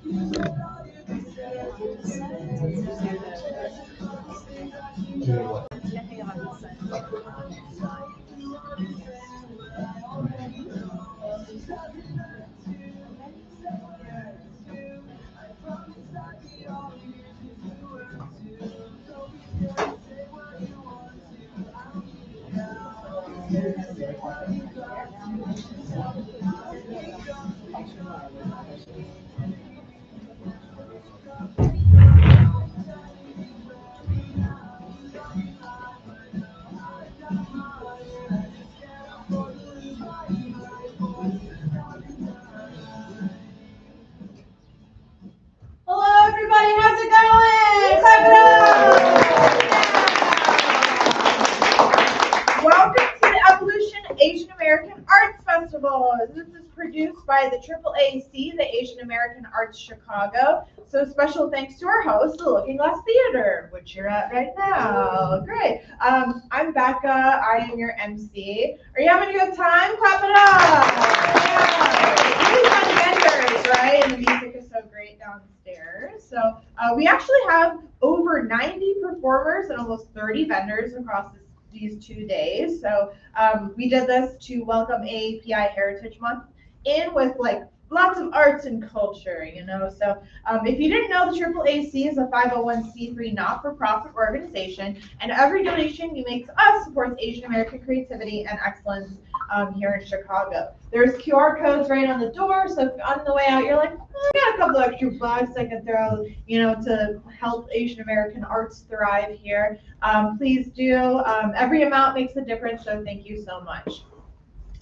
Hello, everybody. How's it going? Clap it up! Welcome to the Evolution Asian American Arts Festival. This is produced by the AAAC, the Asian American Arts Chicago. So special thanks to our host, the Looking Glass Theater, which you're at right now. Great. I'm Becca. I am your MC. Are you having a good time? Clap it up! Yeah. Really fun vendors, right? And the music is so great downstairs. So we actually have over 90 performers and almost 30 vendors across these 2 days. So we did this to welcome AAPI Heritage Month in with like lots of arts and culture, you know. So if you didn't know, the AAAC is a 501c3 not-for-profit organization, and every donation you make to us supports Asian American creativity and excellence here in Chicago. There's QR codes right on the door, so if on the way out you're like, oh, I got a couple extra bucks I can throw, you know, to help Asian American arts thrive here. Please do. Every amount makes a difference, so thank you so much.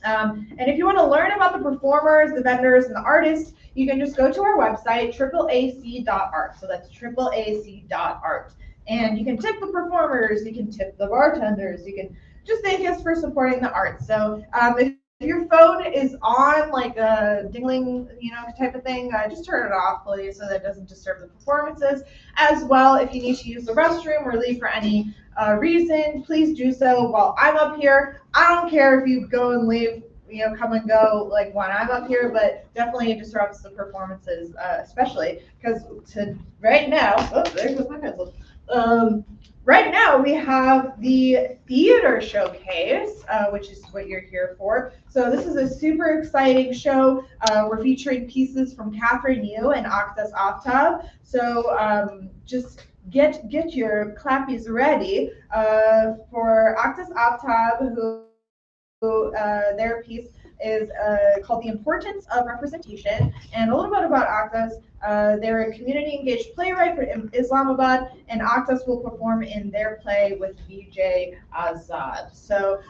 And if you want to learn about the performers, the vendors, and the artists, you can just go to our website, AAAC.art. So that's AAAC.art. And you can tip the performers, you can tip the bartenders, you can just thank us for supporting the arts. So if your phone is on like a dingling, you know, type of thing, just turn it off, please, so that it doesn't disturb the performances. As well, if you need to use the restroom or leave for any reason, please do so while I'm up here. I don't care if you go and leave, you know, come and go like when I'm up here, but definitely it disrupts the performances, especially because right now, oh, there goes my pencil. Right now we have the theater showcase, which is what you're here for. So this is a super exciting show. We're featuring pieces from Catherine Yu and Aktas Aftab. So just get your clappies ready for Aktas Aftab, who their piece is called The Importance of Representation. And a little bit about Aktas. They're a community-engaged playwright from Islamabad, and Aktas will perform in their play with Vijay Azad. So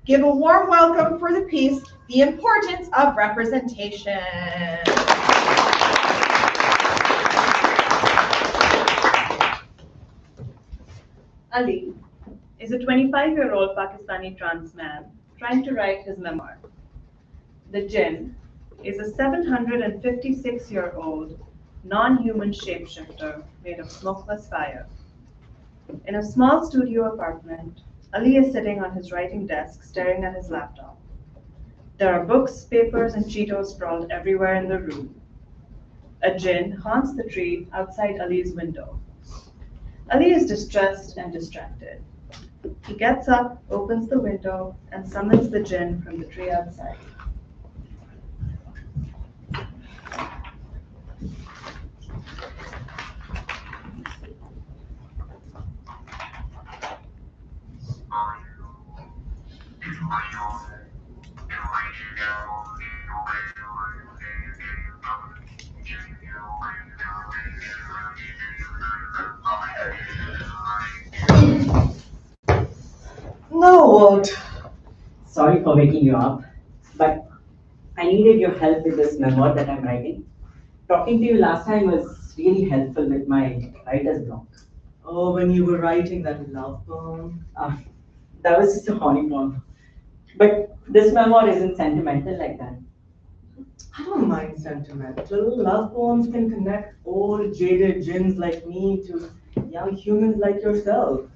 give a warm welcome for the piece, The Importance of Representation. Ali is a 25-year-old Pakistani trans man trying to write his memoir. The Jinn is a 756-year-old non-human shapeshifter made of smokeless fire. In a small studio apartment, Ali is sitting on his writing desk staring at his laptop. There are books, papers, and Cheetos sprawled everywhere in the room. A Jinn haunts the tree outside Ali's window. Ali is distressed and distracted. He gets up, opens the window, and summons the Jinn from the tree outside. Now what? Sorry for waking you up, but I needed your help with this memoir that I'm writing. Talking to you last time was really helpful with my writer's block. Oh, when you were writing that love poem? That was just a horny poem. But this memoir isn't sentimental like that. I don't mind sentimental. Love poems can connect old jaded jinns like me to young humans like yourself.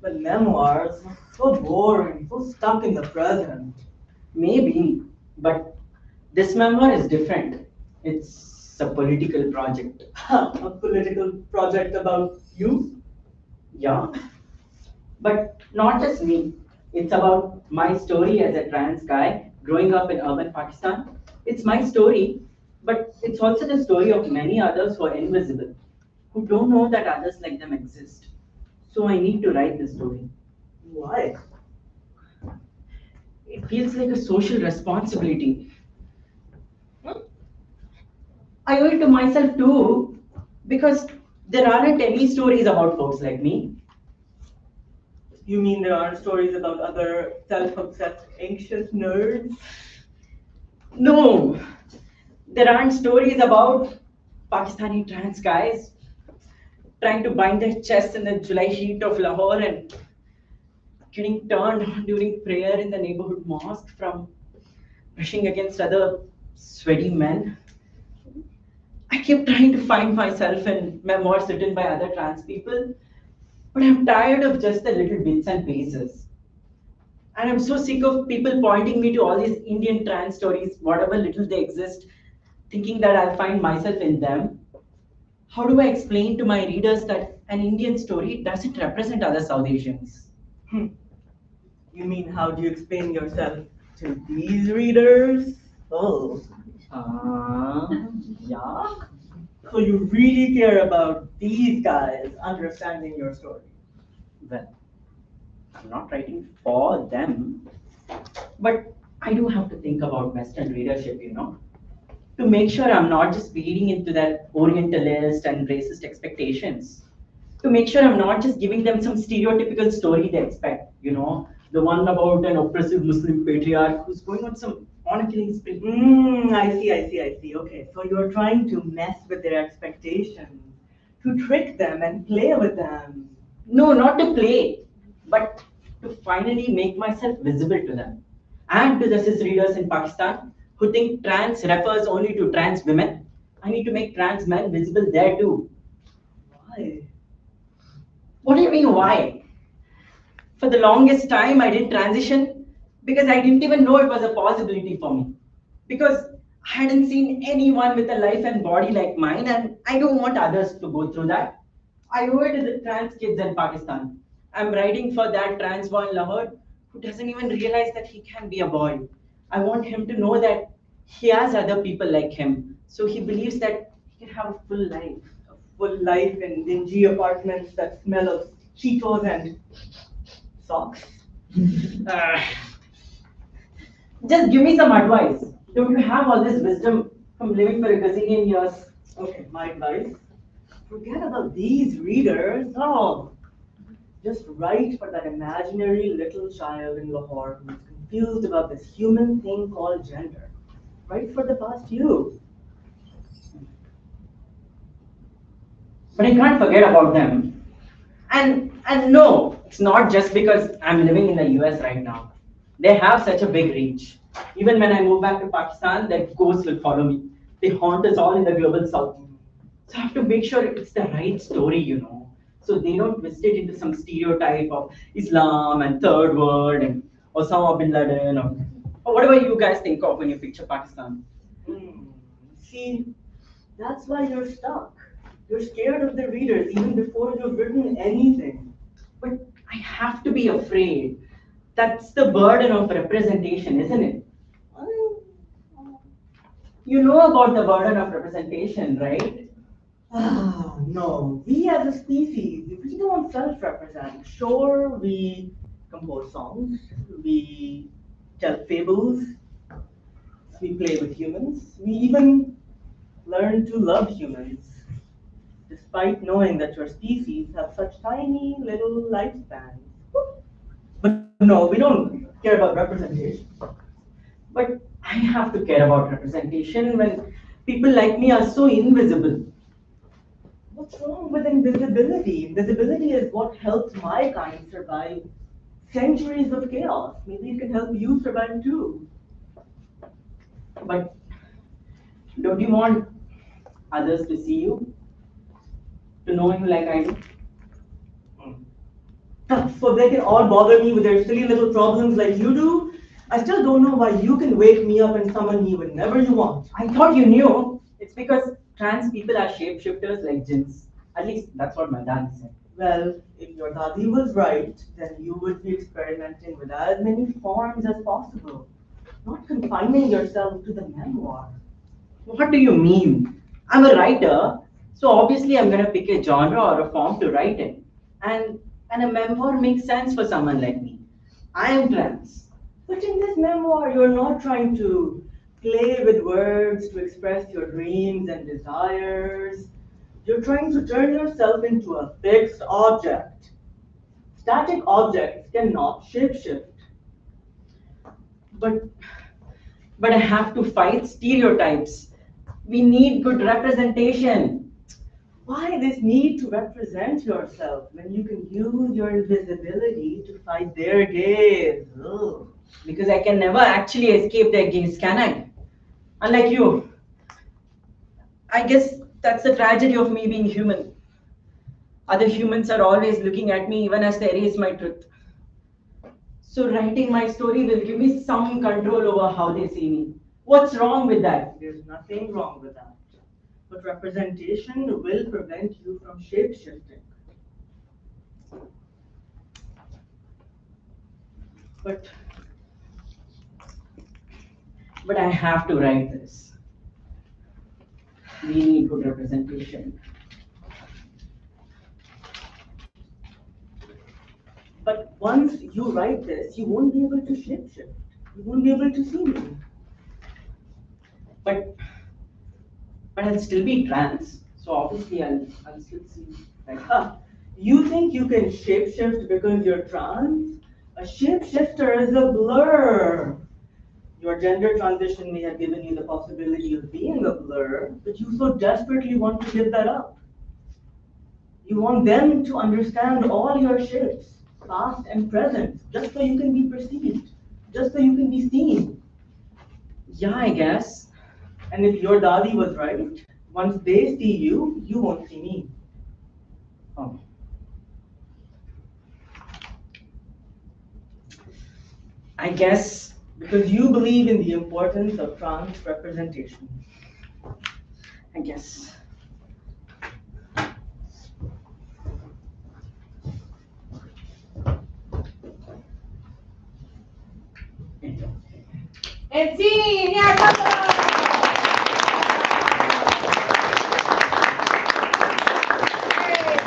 But memoirs are so boring, so stuck in the present. Maybe, but this memoir is different. It's It's a political project. A political project about you? Yeah, but not just me. It's about my story as a trans guy growing up in urban Pakistan. It's my story, but it's also the story of many others who are invisible, who don't know that others like them exist. So I need to write this story. Why? It feels like a social responsibility. I owe it to myself too, because there aren't any stories about folks like me. You mean there aren't stories about other self-obsessed, anxious nerds? No, there aren't stories about Pakistani trans guys trying to bind their chests in the July heat of Lahore and getting turned on during prayer in the neighborhood mosque from brushing against other sweaty men. I keep trying to find myself in memoirs written by other trans people, but I'm tired of just the little bits and pieces. And I'm so sick of people pointing me to all these Indian trans stories, whatever little they exist, thinking that I'll find myself in them. How do I explain to my readers that an Indian story doesn't represent other South Asians? You mean, how do you explain yourself to these readers? Oh. Yeah. So you really care about these guys understanding your story? Well, I'm not writing for them, but I do have to think about Western readership, to make sure I'm not just feeding into that Orientalist and racist expectations. To make sure I'm not just giving them some stereotypical story they expect, the one about an oppressive Muslim patriarch who's going on some honor killing spree. I see. Okay, so you're trying to mess with their expectations, to trick them and play with them. No, not to play, but to finally make myself visible to them. And to the cis readers in Pakistan who think trans refers only to trans women. I need to make trans men visible there too. Why? What do you mean, why? For the longest time, I didn't transition because I didn't even know it was a possibility for me. Because I hadn't seen anyone with a life and body like mine, and I don't want others to go through that. I owe it to the trans kids in Pakistan. I'm writing for that trans boy in Lahore who doesn't even realize that he can be a boy. I want him to know that he has other people like him, so he believes that he can have a full life. A full life in dingy apartments that smell of Cheetos and socks? Just give me some advice. Don't you have all this wisdom from living for a gazillion years? Okay, my advice. Forget about these readers. No. Just write for that imaginary little child in Lahore who's confused about this human thing called gender. Write for the past you. But I can't forget about them. And no, it's not just because I'm living in the US right now. They have such a big reach. Even when I move back to Pakistan, their ghosts will follow me. They haunt us all in the global south. So I have to make sure it's the right story, So they don't twist it into some stereotype of Islam and third world and Osama bin Laden or whatever you guys think of when you picture Pakistan. See, that's why you're stuck. You're scared of the readers even before you've written anything. But I have to be afraid. That's the burden of representation, isn't it? You know about the burden of representation, right? No. We as a species, we don't self-represent. Sure, we compose songs, we tell fables, we play with humans, we even learn to love humans, despite knowing that your species have such tiny little lifespans. But no, we don't care about representation. But I have to care about representation when people like me are so invisible. What's wrong with invisibility? Invisibility is what helped my kind survive centuries of chaos. Maybe it can help you survive too. But don't you want others to see you? To know you like I do? So they can all bother me with their silly little problems like you do? I still don't know why you can wake me up and summon me whenever you want. I thought you knew. It's because trans people are shapeshifters like jinns. At least that's what my dad said. Well, if your daddy was right, then you would be experimenting with as many forms as possible, not confining yourself to the memoir. What do you mean? I'm a writer, so obviously I'm gonna pick a genre or a form to write in. And a memoir makes sense for someone like me. I am trans. But in this memoir, you're not trying to play with words to express your dreams and desires. You're trying to turn yourself into a fixed object. Static objects cannot shapeshift. But I have to fight stereotypes. We need good representation. Why this need to represent yourself when you can use your invisibility to fight their gaze? Ugh. Because I can never actually escape their gaze, can I? Unlike you. I guess that's the tragedy of me being human. Other humans are always looking at me even as they erase my truth. So writing my story will give me some control over how they see me. What's wrong with that? There's nothing wrong with that. But representation will prevent you from shapeshifting. But I have to write this. We need good representation. But once you write this, you won't be able to shapeshift. You won't be able to see me. But I'll still be trans. So obviously I'll still see like her. You think you can shapeshift because you're trans? A shapeshifter is a blur. Your gender transition may have given you the possibility of being a blur, but you so desperately want to give that up. You want them to understand all your shapes, past and present, just so you can be perceived, just so you can be seen. Yeah, I guess. And if your daddy was right, once they see you, you won't see me. Oh. I guess. Because you believe in the importance of trans representation. I guess. And scene, yeah, come on. Great.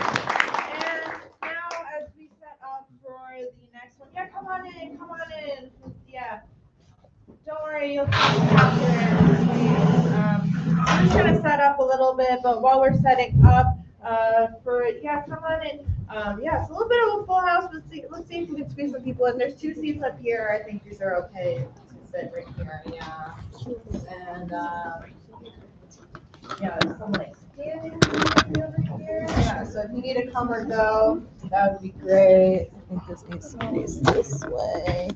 And now as we set up for the next one, yeah, come on in, yeah. Don't worry, you'll see after. I'm just gonna set up a little bit, but while we're setting up, come on in. It's a little bit of a full house. Let's see if we can squeeze some people in. There's 2 seats up here. I think these are okay to sit right here. Yeah. And there's some like standing over here. Yeah. So if you need to come or go, that would be great. I think this needs to face this way.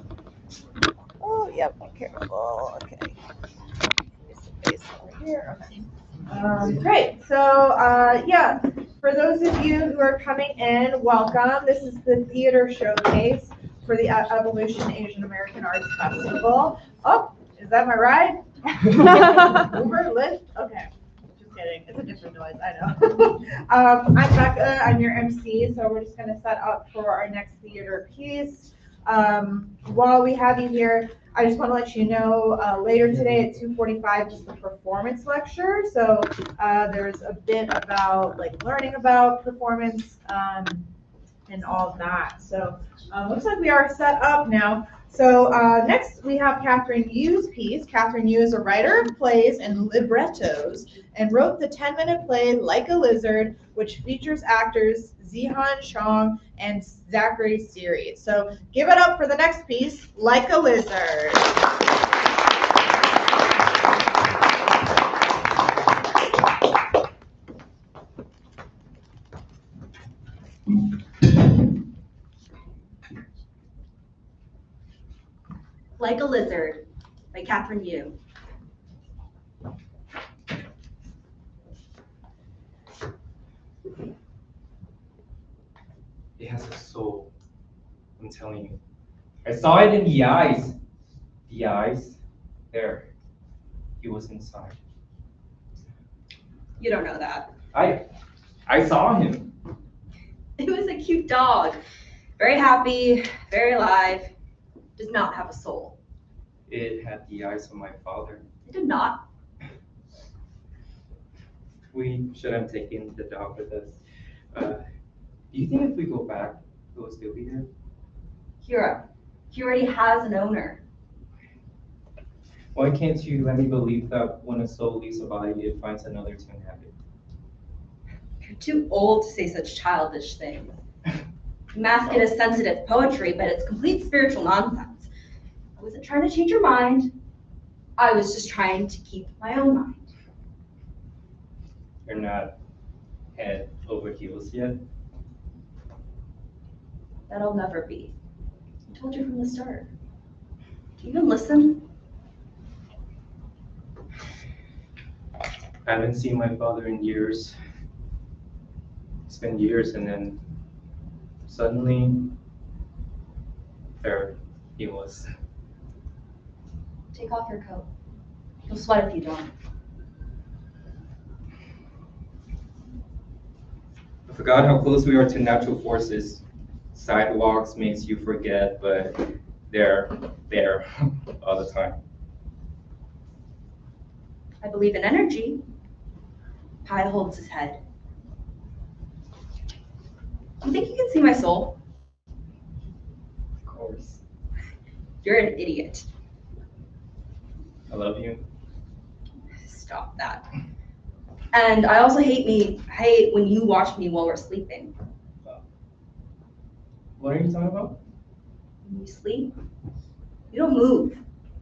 Oh, yep. Careful. Okay. Face over here. Okay. Great. So, for those of you who are coming in, welcome. This is the theater showcase for the Evolution Asian American Arts Festival. Oh, is that my ride? Uber, Lyft? Okay. Just kidding. It's a different noise, I know. I'm Becca. I'm your MC, so we're just going to set up for our next theater piece. While we have you here, I just want to let you know later today at 2:45 is the performance lecture. So there's a bit about like learning about performance and all of that. So looks like we are set up now. So next we have Catherine Yu's piece. Catherine Yu is a writer of plays and librettos and wrote the 10-minute play Like a Lizard, which features actors Zihan Chong and Zachary Series. So give it up for the next piece, Like a Lizard. Like a Lizard by Catherine Yu. It has a soul, I'm telling you. I saw it in the eyes. The eyes, there. He was inside. You don't know that. I saw him. It was a cute dog. Very happy, very alive. Does not have a soul. It had the eyes of my father. It did not. We should have taken the dog with us. Do you think if we go back, he will still be there? Kira, he already has an owner. Why can't you let me believe that when a soul leaves a body, it finds another to inhabit? You're too old to say such childish things. You mask it as sensitive poetry, but it's complete spiritual nonsense. I wasn't trying to change your mind. I was just trying to keep my own mind. You're not head over heels yet? That'll never be. I told you from the start. Do you even listen? I haven't seen my father in years. It's been years, and then suddenly, there he was. Take off your coat. You'll sweat if you don't. I forgot how close we are to natural forces. Sidewalks makes you forget, but they're there all the time. I believe in energy. Pi holds his head. You think you can see my soul? Of course. You're an idiot. I love you. Stop that. And I also hate when you watch me while we're sleeping. What are you talking about? When you sleep, you don't move.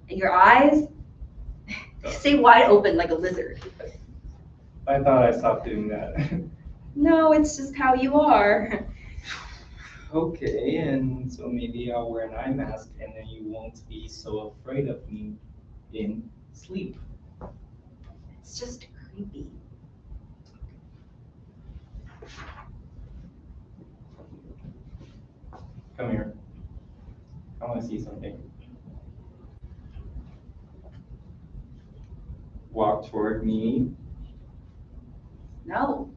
And your eyes stay wide open like a lizard. I thought I stopped doing that. No, it's just how you are. Okay, and so maybe I'll wear an eye mask and then you won't be so afraid of me in sleep. It's just creepy. Come here. I want to see something. Walk toward me. No.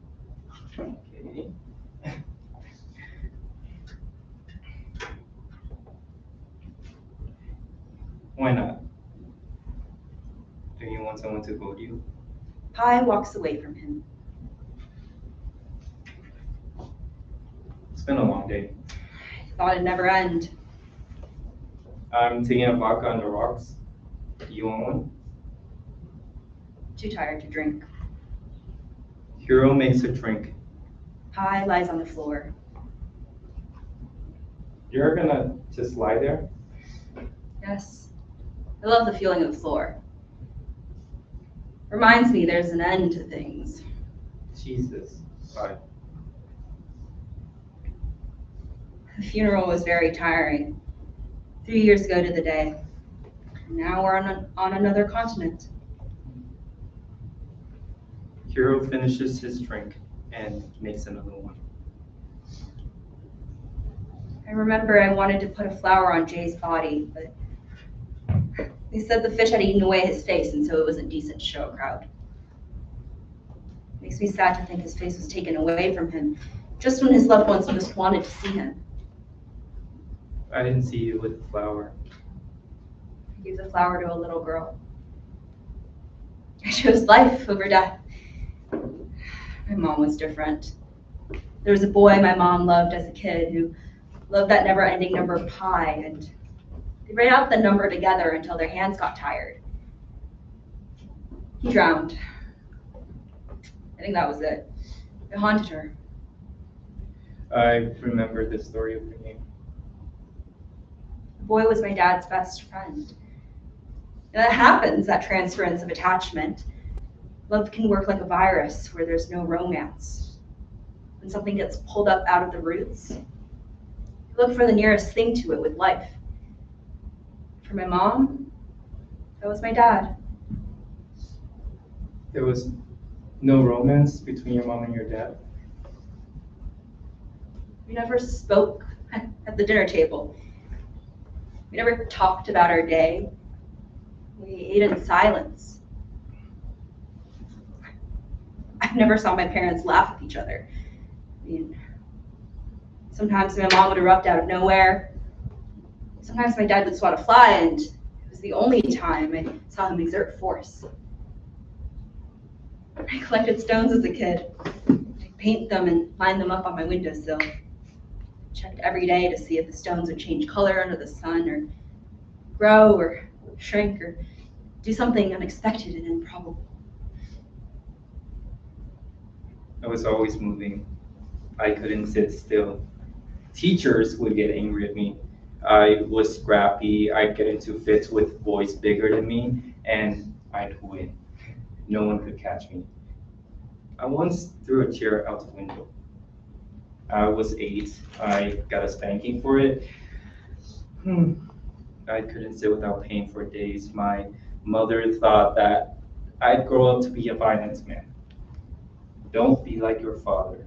Okay. Why not? Do you want someone to hold you? Pi walks away from him. It's been a long day. Thought it'd never end. I'm taking a vodka on the rocks. You want one? Too tired to drink. Hero makes a drink. Pi lies on the floor. You're gonna just lie there? Yes. I love the feeling of the floor. Reminds me there's an end to things. Jesus. Bye. The funeral was very tiring. 3 years ago to the day. Now we're on another continent. Hero finishes his drink and makes another one. I remember I wanted to put a flower on Jay's body, but they said the fish had eaten away his face, and so it wasn't decent to show a crowd. Makes me sad to think his face was taken away from him, just when his loved ones most wanted to see him. I didn't see you with the flower. I gave the flower to a little girl. I chose life over death. My mom was different. There was a boy my mom loved as a kid who loved that never-ending number pi, and they ran out the number together until their hands got tired. He drowned. I think that was it. It haunted her. I remember the story of your name. The boy was my dad's best friend. And that happens, that transference of attachment. Love can work like a virus where there's no romance. When something gets pulled up out of the roots, you look for the nearest thing to it with life. For my mom, that was my dad. There was no romance between your mom and your dad? We never spoke at the dinner table. We never talked about our day. We ate in silence. I've never saw my parents laugh with each other. I mean, sometimes my mom would erupt out of nowhere. Sometimes my dad would swat a fly, and it was the only time I saw him exert force. I collected stones as a kid. I'd paint them and line them up on my windowsill. Checked every day to see if the stones would change color under the sun, or grow, or shrink, or do something unexpected and improbable. I was always moving. I couldn't sit still. Teachers would get angry at me. I was scrappy. I'd get into fits with boys bigger than me, and I'd win. No one could catch me. I once threw a chair out the window. I was 8. I got a spanking for it. I couldn't sit without pain for days. My mother thought that I'd grow up to be a finance man. Don't be like your father,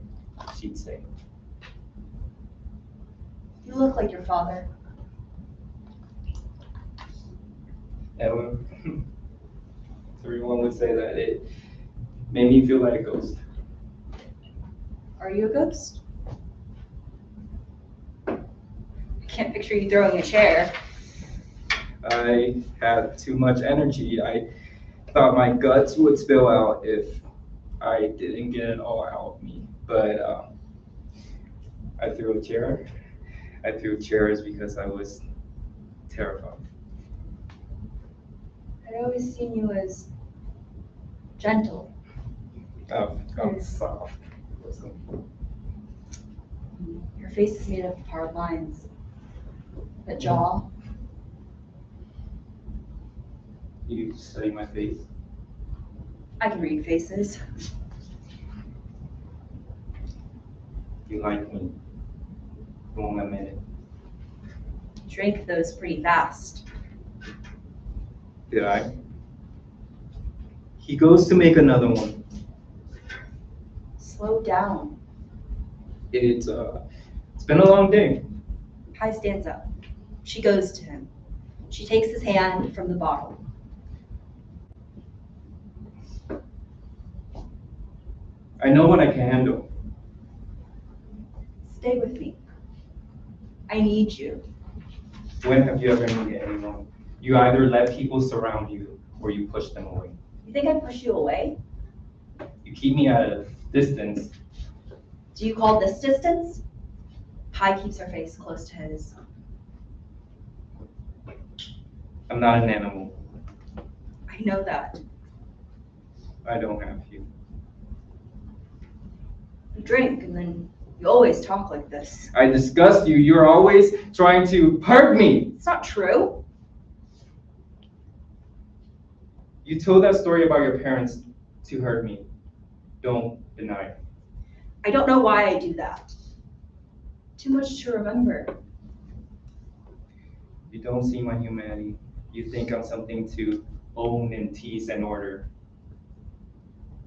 she'd say. You look like your father. And everyone would say that it made me feel like a ghost. Are you a ghost? I can't picture you throwing a chair. I had too much energy. I thought my guts would spill out if I didn't get it all out of me. But I threw a chair. I threw chairs because I was terrified. I'd always seen you as gentle. I'm soft. Your face is made up of hard lines. The jaw. You study my face. I can read faces. You like me. You won't admit it. Drank those pretty fast. Did I? He goes to make another one. Slow down. It's been a long day. Kai stands up. She goes to him. She takes his hand from the bottle. I know what I can handle. Stay with me. I need you. When have you ever needed anyone? You either let people surround you or you push them away. You think I'd push you away? You keep me at a distance. Do you call this distance? Kai keeps her face close to his. I'm not an animal. I know that. I don't have you. You drink and then you always talk like this. I disgust you. You're always trying to hurt me. It's not true. You told that story about your parents to hurt me. Don't deny it. I don't know why I do that. Too much to remember. You don't see my humanity. You think I'm something to own and tease and order.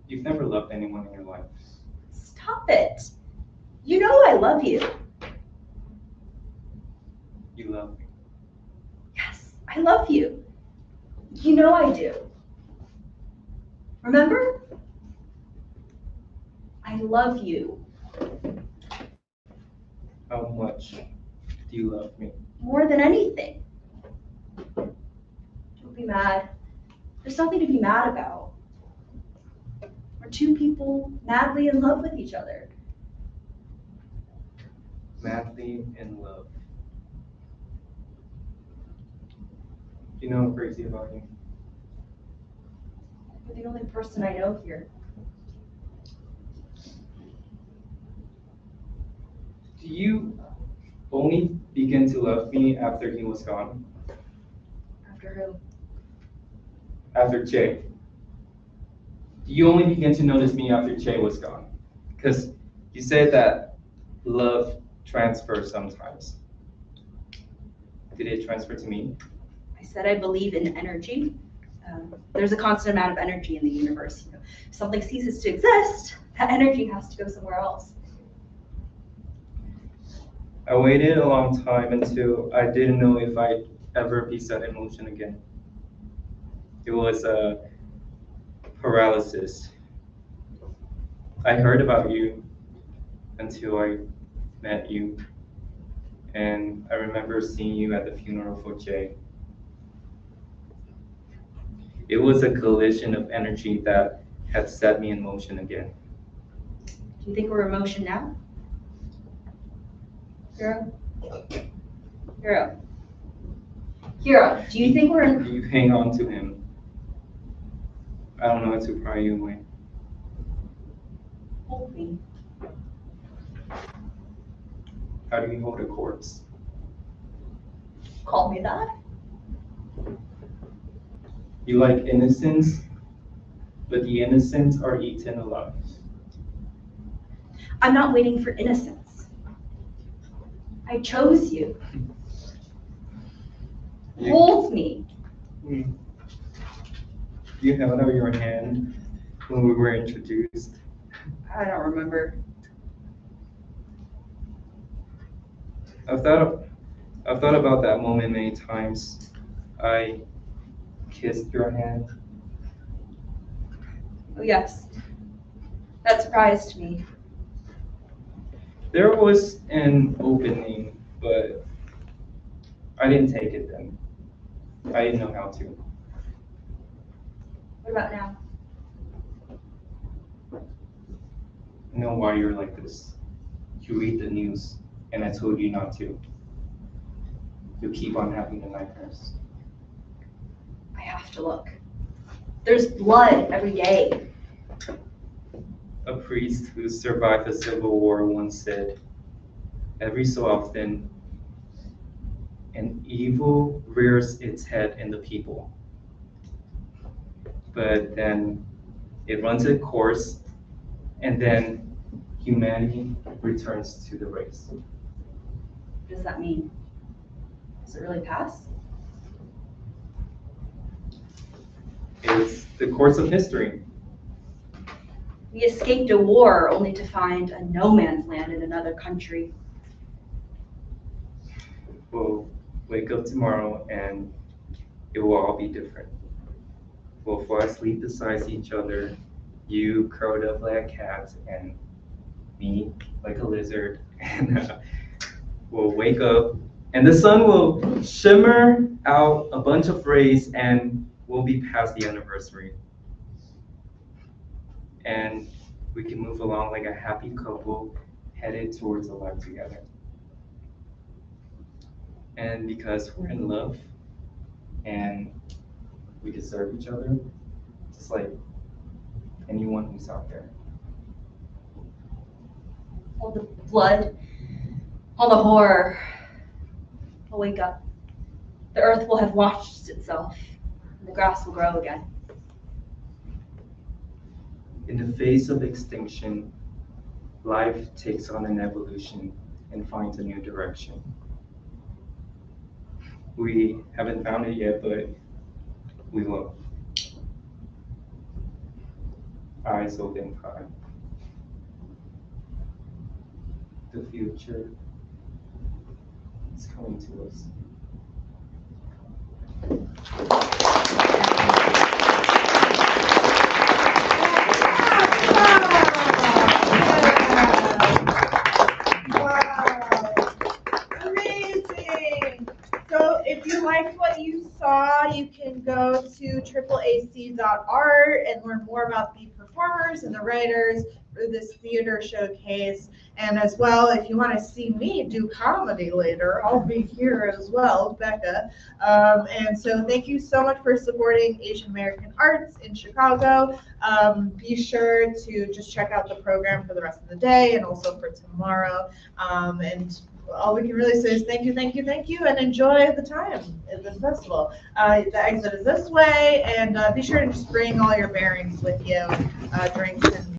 You've never loved anyone in your life. Stop it. You know I love you. You love me. Yes, I love you. You know I do. Remember? I love you. How much do you love me? More than anything. Don't be mad. There's nothing to be mad about. We're two people madly in love with each other. Madly in love. You know I'm crazy about you. You're the only person I know here. Do you only begin to love me after he was gone? After who? After Che. Do you only begin to notice me after Che was gone? Because you said that love transfers sometimes. Did it transfer to me? I said I believe in energy. There's a constant amount of energy in the universe. You know, if something ceases to exist, that energy has to go somewhere else. I waited a long time until I didn't know if I'd ever be set in motion again. It was a paralysis. I heard about you until I met you. And I remember seeing you at the funeral for Jay. It was a collision of energy that had set me in motion again. Do you think we're in motion now? Hero? Hero. Hero, do you think we're in... You hang on to him. I don't know how to pry you away. Hold me. How do you hold a corpse? Call me that? You like innocence, but the innocents are eaten alive. I'm not waiting for innocence. I chose you. Hold me. You held out your hand when we were introduced. I don't remember. I've thought about that moment many times. I kissed your hand. Oh yes. That surprised me. There was an opening, but I didn't take it then. I didn't know how to. What about now? I know why you're like this. You read the news, and I told you not to. You keep on having the nightmares. I have to look. There's blood every day. A priest who survived the Civil War once said, every so often, an evil rears its head in the people. But then it runs its course, and then humanity returns to the race. What does that mean? Does it really pass? It's the course of history. We escaped a war only to find a no man's land in another country. We'll wake up tomorrow and it will all be different. We'll fall asleep beside each other, you curled up like a cat and me like a lizard. And we'll wake up and the sun will shimmer out a bunch of rays and we'll be past the anniversary. And we can move along like a happy couple headed towards a life together. And because we're in love and we deserve each other, just like anyone who's out there. All the blood, all the horror. I'll wake up. The earth will have washed itself, and the grass will grow again. In the face of extinction, life takes on an evolution and finds a new direction. We haven't found it yet, but we will. Eyes open high. The future is coming to us. If you liked what you saw, you can go to triplac.art and learn more about the performers and the writers for this theater showcase. And as well, if you want to see me do comedy later, I'll be here as well, Becca. And so thank you so much for supporting Asian American arts in Chicago. Be sure to just check out the program for the rest of the day and also for tomorrow. And all we can really say is thank you, and enjoy the time at this festival. The exit is this way, and be sure to just bring all your bearings with you, drinks and